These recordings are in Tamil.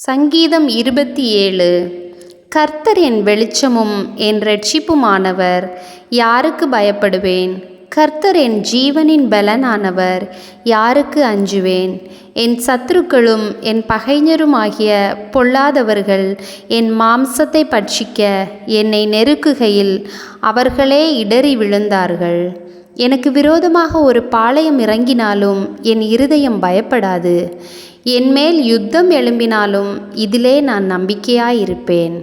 சங்கீதம் 27. கர்த்தர் என் வெளிச்சமும் என் இரட்சிப்புமானவர், யாருக்கு பயப்படுவேன்? கர்த்தர் என் ஜீவனின் பலனானவர், யாருக்கு அஞ்சுவேன்? என் சத்துருக்களும் என் பகைஞருமாகிய பொல்லாதவர்கள் என் மாம்சத்தை பட்சிக்க என்னை நெருக்குகையில் அவர்களே இடறி விழுந்தார்கள். எனக்கு விரோதமாக ஒரு பாளையம் இறங்கினாலும் என் இருதயம் பயப்படாது. என்மேல் யுத்தம் எழும்பினாலும் இதிலே நான் நம்பிக்கையாயிருப்பேன்.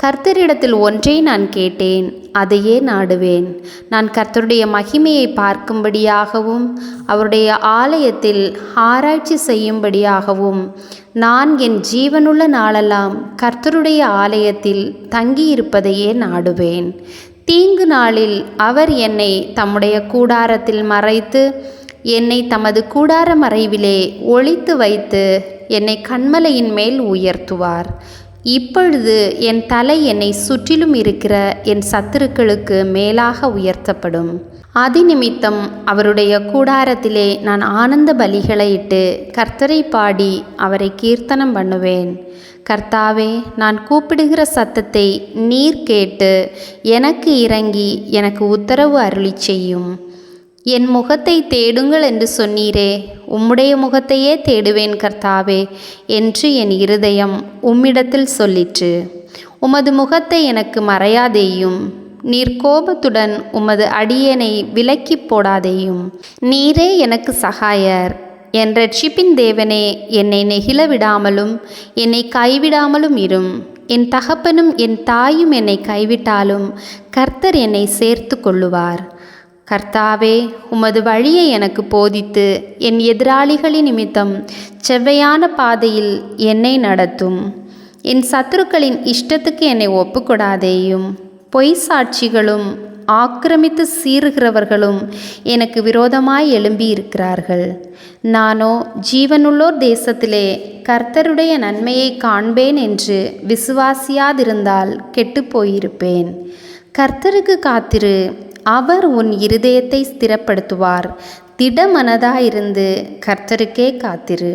கர்த்தரிடத்தில் ஒன்றை நான் கேட்டேன், அதையே நாடுவேன். நான் கர்த்தருடைய மகிமையை பார்க்கும்படியாகவும் அவருடைய ஆலயத்தில் ஆராய்ச்சி செய்யும்படியாகவும் நான் என் ஜீவனுள்ள நாளெல்லாம் கர்த்தருடைய ஆலயத்தில் தங்கியிருப்பதையே நாடுவேன். தீங்கு நாளில் அவர் என்னை தம்முடைய கூடாரத்தில் மறைத்து என்னை தமது கூடார மறைவிலே ஒளித்து வைத்து என்னை கன்மலையின் மேல் உயர்த்துவார். இப்பொழுது என் தலை என்னை சுற்றிலும் இருக்கிற என் சத்துருக்களுக்கு மேலாக உயர்த்தப்படும். அதிநிமித்தம் அவருடைய கூடாரத்திலே நான் ஆனந்த பலிகளை இட்டு கர்த்தரை பாடி அவரை கீர்த்தனம் பண்ணுவேன். கர்த்தாவே, நான் கூப்பிடுகிற சத்தத்தை நீர் கேட்டு எனக்கு இறங்கி எனக்கு உத்தரவு அருளிச் செய்யும். என் முகத்தை தேடுங்கள் என்று சொன்னீரே, உம்முடைய முகத்தையே தேடுவேன் கர்த்தாவே என்று என் இருதயம் உம்மிடத்தில் சொல்லிற்று. உமது முகத்தை எனக்கு மறையாதேயும், நீர் கோபத்துடன் உமது அடியேனை விலக்கி போடாதேயும். நீரே எனக்கு சகாயர், என் இரட்சிப்பின் தேவனே, என்னை நெகிழ விடாமலும் என்னை கைவிடாமலும் இரும். என் தகப்பனும் என் தாயும் என்னை கைவிட்டாலும் கர்த்தர் என்னை சேர்த்து கொள்ளுவார். கர்த்தாவே, உமது வழியை எனக்கு போதித்து என் எதிராளிகளின் நிமித்தம் செவ்வையான பாதையில் என்னை நடத்தும். என் சத்துருக்களின் இஷ்டத்துக்கு என்னை ஒப்புக்கொடாதேயும். பொய் சாட்சிகளும் ஆக்கிரமித்து சீறுகிறவர்களும் எனக்கு விரோதமாய் எழும்பியிருக்கிறார்கள். நானோ ஜீவனுள்ளோர் தேசத்திலே கர்த்தருடைய நன்மையை காண்பேன் என்று விசுவாசியாதிருந்தால் கெட்டுப்போயிருப்பேன். கர்த்தருக்கு காத்திரு, அவர் உன் இருதயத்தை ஸ்திரப்படுத்துவார். திடமனதாயிருந்து கர்த்தருக்கே காத்திரு.